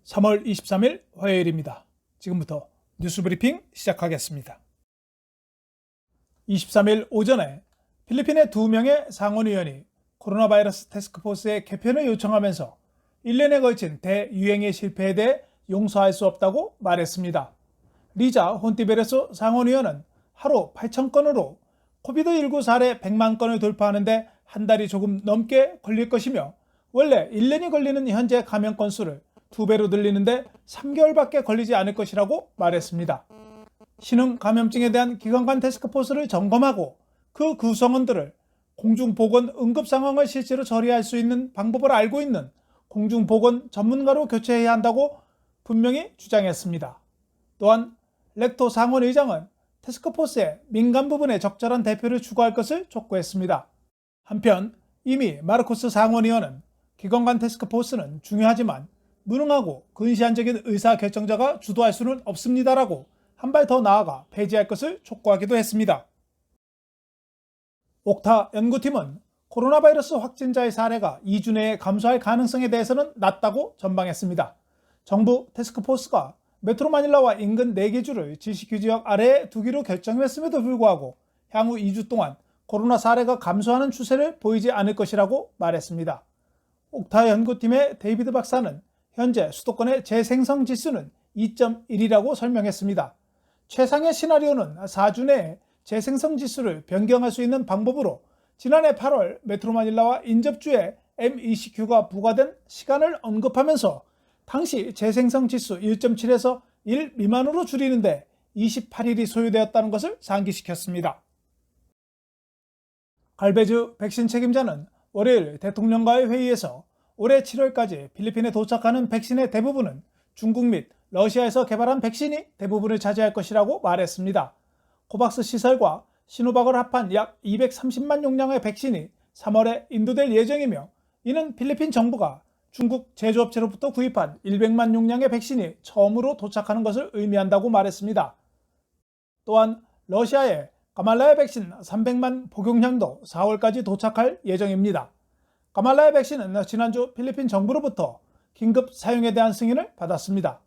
3월 23일 화요일입니다. 지금부터 뉴스브리핑 시작하겠습니다. 23일 오전에 필리핀의 2명의 상원의원이 코로나 바이러스 태스크포스의 개편을 요청하면서 1년에 걸친 대유행의 실패에 대해 용서할 수 없다고 말했습니다. 리자 혼티베레스 상원의원은 하루 8,000건으로 코비드19 사례 100만 건을 돌파하는데 한 달이 조금 넘게 걸릴 것이며 원래 1년이 걸리는 현재 감염 건수를 2배로 늘리는데 3개월밖에 걸리지 않을 것이라고 말했습니다. 신흥 감염증에 대한 기관간 태스크포스를 점검하고 그 구성원들을 공중보건 응급 상황을 실제로 처리할 수 있는 방법을 알고 있는 공중보건 전문가로 교체해야 한다고 분명히 주장했습니다. 또한 렉토 상원의장은 태스크포스의 민간 부분에 적절한 대표를 추구할 것을 촉구했습니다. 한편 이미 마르코스 상원의원은 기관간 태스크포스는 중요하지만 무능하고 근시안적인 의사결정자가 주도할 수는 없습니다라고 한 발 더 나아가 폐지할 것을 촉구하기도 했습니다. 옥타 연구팀은 코로나 바이러스 확진자의 사례가 2주 내에 감소할 가능성에 대해서는 낮다고 전망했습니다. 정부 태스크포스가 메트로 마닐라와 인근 4개 주를 지식규지역 아래에 두기로 결정했음에도 불구하고 향후 2주 동안 코로나 사례가 감소하는 추세를 보이지 않을 것이라고 말했습니다. 옥타 연구팀의 데이비드 박사는 현재 수도권의 재생성 지수는 2.1이라고 설명했습니다. 최상의 시나리오는 4주 내에 재생성 지수를 변경할 수 있는 방법으로 지난해 8월 메트로 마닐라와 인접주에 MECQ가 부과된 시간을 언급하면서 당시 재생성 지수 1.7에서 1 미만으로 줄이는데 28일이 소요되었다는 것을 상기시켰습니다. 갈베즈 백신 책임자는 월요일 대통령과의 회의에서 올해 7월까지 필리핀에 도착하는 백신의 대부분은 중국 및 러시아에서 개발한 백신이 대부분을 차지할 것이라고 말했습니다. 코박스 시설과 시노박을 합한 약 230만 용량의 백신이 3월에 인도될 예정이며 이는 필리핀 정부가 중국 제조업체로부터 구입한 100만 용량의 백신이 처음으로 도착하는 것을 의미한다고 말했습니다. 또한 러시아의 가말라야 백신 300만 복용량도 4월까지 도착할 예정입니다. 가말라야 백신은 지난주 필리핀 정부로부터 긴급 사용에 대한 승인을 받았습니다.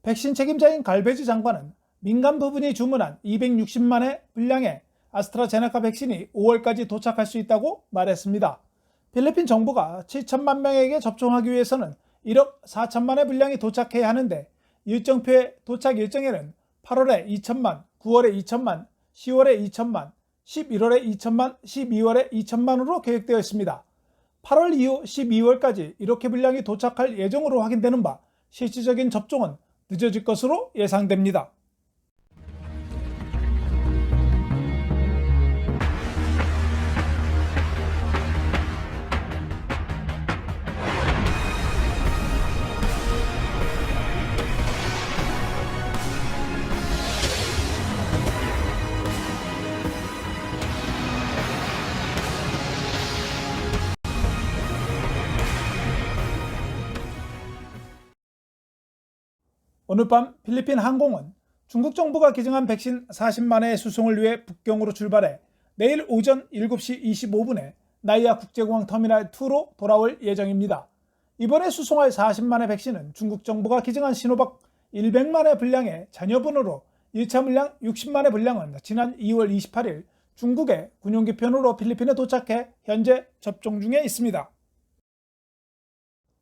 백신 책임자인 갈베즈 장관은 민간 부분이 주문한 260만의 분량의 아스트라제네카 백신이 5월까지 도착할 수 있다고 말했습니다. 필리핀 정부가 7천만 명에게 접종하기 위해서는 1억 4천만의 분량이 도착해야 하는데 일정표의 도착 일정에는 8월에 2천만, 9월에 2천만, 10월에 2천만, 11월에 2천만, 12월에 2천만으로 계획되어 있습니다. 8월 이후 12월까지 이렇게 분량이 도착할 예정으로 확인되는 바 실질적인 접종은 늦어질 것으로 예상됩니다. 오늘 밤 필리핀 항공은 중국 정부가 기증한 백신 40만회의 수송을 위해 북경으로 출발해 내일 오전 7시 25분에 나이아 국제공항 터미널 2로 돌아올 예정입니다. 이번에 수송할 40만회 백신은 중국 정부가 기증한 시노박 100만회 분량의 잔여분으로 1차 물량 60만회 분량은 지난 2월 28일 중국의 군용기편으로 필리핀에 도착해 현재 접종 중에 있습니다.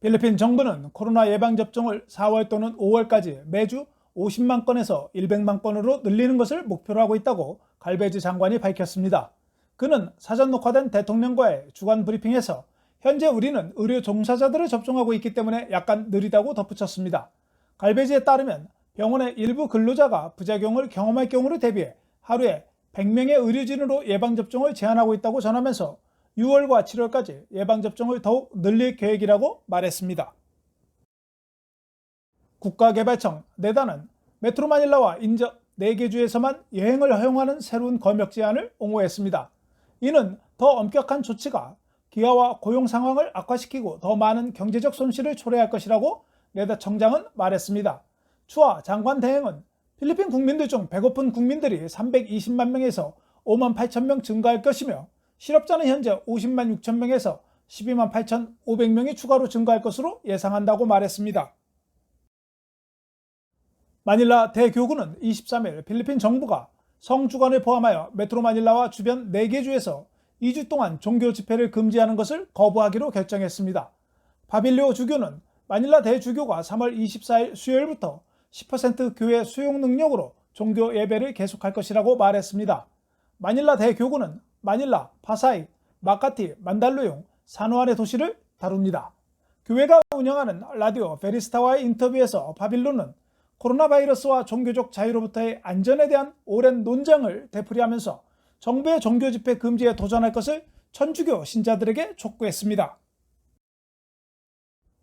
필리핀 정부는 코로나 예방접종을 4월 또는 5월까지 매주 50만 건에서 100만 건으로 늘리는 것을 목표로 하고 있다고 갈베즈 장관이 밝혔습니다. 그는 사전 녹화된 대통령과의 주간 브리핑에서 현재 우리는 의료 종사자들을 접종하고 있기 때문에 약간 느리다고 덧붙였습니다. 갈베즈에 따르면 병원의 일부 근로자가 부작용을 경험할 경우를 대비해 하루에 100명의 의료진으로 예방접종을 제한하고 있다고 전하면서 6월과 7월까지 예방접종을 더욱 늘릴 계획이라고 말했습니다. 국가개발청 네다는 메트로 마닐라와 인접 4개 주에서만 여행을 허용하는 새로운 검역 제한을 옹호했습니다. 이는 더 엄격한 조치가 기아와 고용 상황을 악화시키고 더 많은 경제적 손실을 초래할 것이라고 네다 청장은 말했습니다. 추하 장관 대행은 필리핀 국민들 중 배고픈 국민들이 320만 명에서 5만 8천 명 증가할 것이며 실업자는 현재 50만 6천 명에서 12만 8,500명이 추가로 증가할 것으로 예상한다고 말했습니다. 마닐라 대교구는 23일 필리핀 정부가 성주권을 포함하여 메트로 마닐라와 주변 4개 주에서 2주 동안 종교 집회를 금지하는 것을 거부하기로 결정했습니다. 바빌리오 주교는 마닐라 대주교가 3월 24일 수요일부터 10% 교회 수용 능력으로 종교 예배를 계속할 것이라고 말했습니다. 마닐라 대교구는 마닐라, 파사이, 마카티, 만달루용, 산호안의 도시를 다룹니다. 교회가 운영하는 라디오 베리스타와의 인터뷰에서 바빌로는 코로나 바이러스와 종교적 자유로부터의 안전에 대한 오랜 논쟁을 되풀이하면서 정부의 종교 집회 금지에 도전할 것을 천주교 신자들에게 촉구했습니다.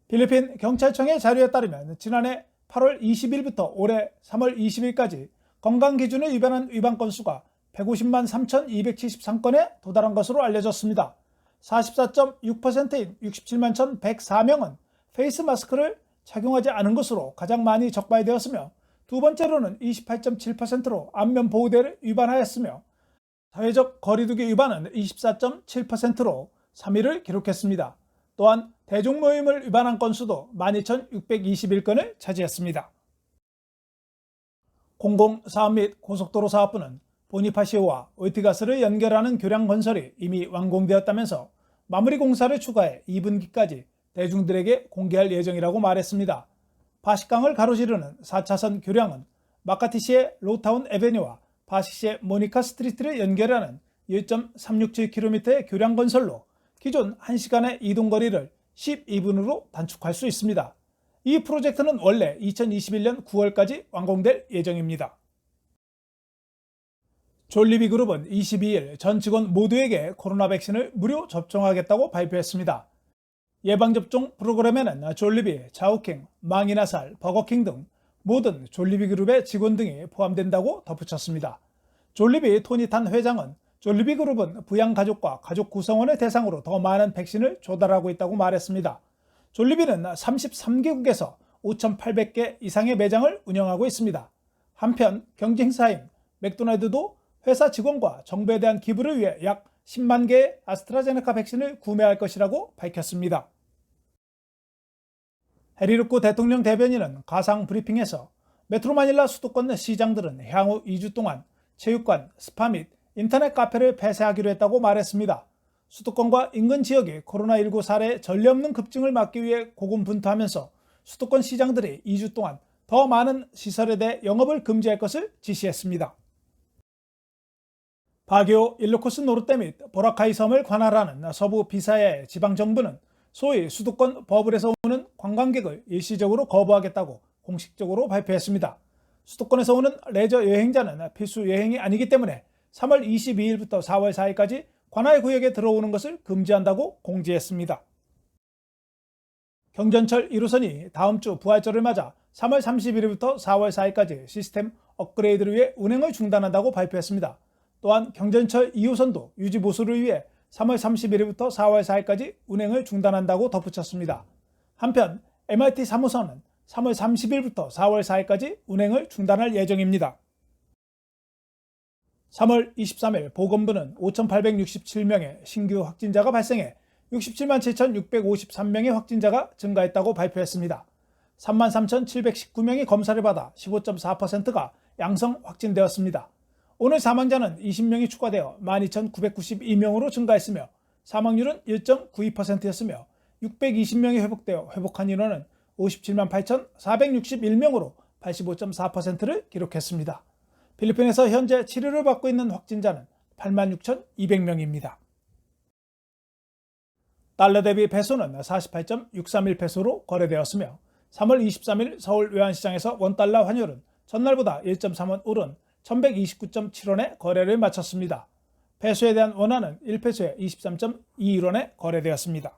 필리핀 경찰청의 자료에 따르면 지난해 8월 20일부터 올해 3월 20일까지 건강기준을 위반한 위반 건수가 150만 3,273건에 도달한 것으로 알려졌습니다. 44.6%인 67만 1,104명은 페이스 마스크를 착용하지 않은 것으로 가장 많이 적발되었으며 두 번째로는 28.7%로 안면 보호대를 위반하였으며 사회적 거리두기 위반은 24.7%로 3위를 기록했습니다. 또한 대중모임을 위반한 건수도 12,621건을 차지했습니다. 공공사업 및 고속도로사업부는 보니파시오와 오이티가스를 연결하는 교량 건설이 이미 완공되었다면서 마무리 공사를 추가해 2분기까지 대중들에게 공개할 예정이라고 말했습니다. 바시강을 가로지르는 4차선 교량은 마카티시의 로타운 에베뉴와 바시시의 모니카 스트리트를 연결하는 1.367km의 교량 건설로 기존 1시간의 이동거리를 12분으로 단축할 수 있습니다. 이 프로젝트는 원래 2021년 9월까지 완공될 예정입니다. 졸리비 그룹은 22일 전 직원 모두에게 코로나 백신을 무료 접종하겠다고 발표했습니다. 예방접종 프로그램에는 졸리비, 자오킹, 망이나살, 버거킹 등 모든 졸리비 그룹의 직원 등이 포함된다고 덧붙였습니다. 졸리비 토니탄 회장은 졸리비 그룹은 부양가족과 가족 구성원을 대상으로 더 많은 백신을 조달하고 있다고 말했습니다. 졸리비는 33개국에서 5,800개 이상의 매장을 운영하고 있습니다. 한편 경쟁사인 맥도날드도 회사 직원과 정부에 대한 기부를 위해 약 10만 개의 아스트라제네카 백신을 구매할 것이라고 밝혔습니다. 헤리루크 대통령 대변인은 가상 브리핑에서 메트로 마닐라 수도권 시장들은 향후 2주 동안 체육관, 스파 및 인터넷 카페를 폐쇄하기로 했다고 말했습니다. 수도권과 인근 지역의 코로나19 사례 전례 없는 급증을 막기 위해 고군분투하면서 수도권 시장들이 2주 동안 더 많은 시설에 대해 영업을 금지할 것을 지시했습니다. 바기오 일루코스 노르테 및 보라카이 섬을 관할하는 서부 비사야의 지방정부는 소위 수도권 버블에서 오는 관광객을 일시적으로 거부하겠다고 공식적으로 발표했습니다. 수도권에서 오는 레저 여행자는 필수 여행이 아니기 때문에 3월 22일부터 4월 4일까지 관할 구역에 들어오는 것을 금지한다고 공지했습니다. 경전철 1호선이 다음 주 부활절을 맞아 3월 31일부터 4월 4일까지 시스템 업그레이드를 위해 운행을 중단한다고 발표했습니다. 또한 경전철 2호선도 유지 보수를 위해 3월 31일부터 4월 4일까지 운행을 중단한다고 덧붙였습니다. 한편 MRT 3호선은 3월 30일부터 4월 4일까지 운행을 중단할 예정입니다. 3월 23일 보건부는 5,867명의 신규 확진자가 발생해 67만 7,653명의 확진자가 증가했다고 발표했습니다. 33,719명이 검사를 받아 15.4%가 양성 확진되었습니다. 오늘 사망자는 20명이 추가되어 12,992명으로 증가했으며 사망률은 1.92%였으며 620명이 회복되어 회복한 인원은 57만 8,461명으로 85.4%를 기록했습니다. 필리핀에서 현재 치료를 받고 있는 확진자는 86,200명입니다. 달러 대비 페소는 48.631페소로 거래되었으며 3월 23일 서울 외환시장에서 원달러 환율은 전날보다 1.3원 오른 1129.7원에 거래를 마쳤습니다. 페소에 대한 원화는 1페소에 23.21원에 거래되었습니다.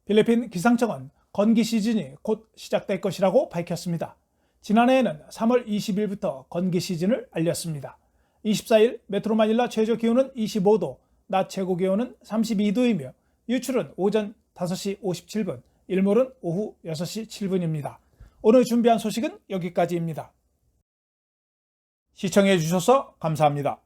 필리핀 기상청은 건기 시즌이 곧 시작될 것이라고 밝혔습니다. 지난해에는 3월 20일부터 건기 시즌을 알렸습니다. 24일 메트로 마닐라 최저 기온은 25도, 낮 최고 기온은 32도이며 유출은 오전 5시 57분, 일몰은 오후 6시 7분입니다. 오늘 준비한 소식은 여기까지입니다. 시청해 주셔서 감사합니다.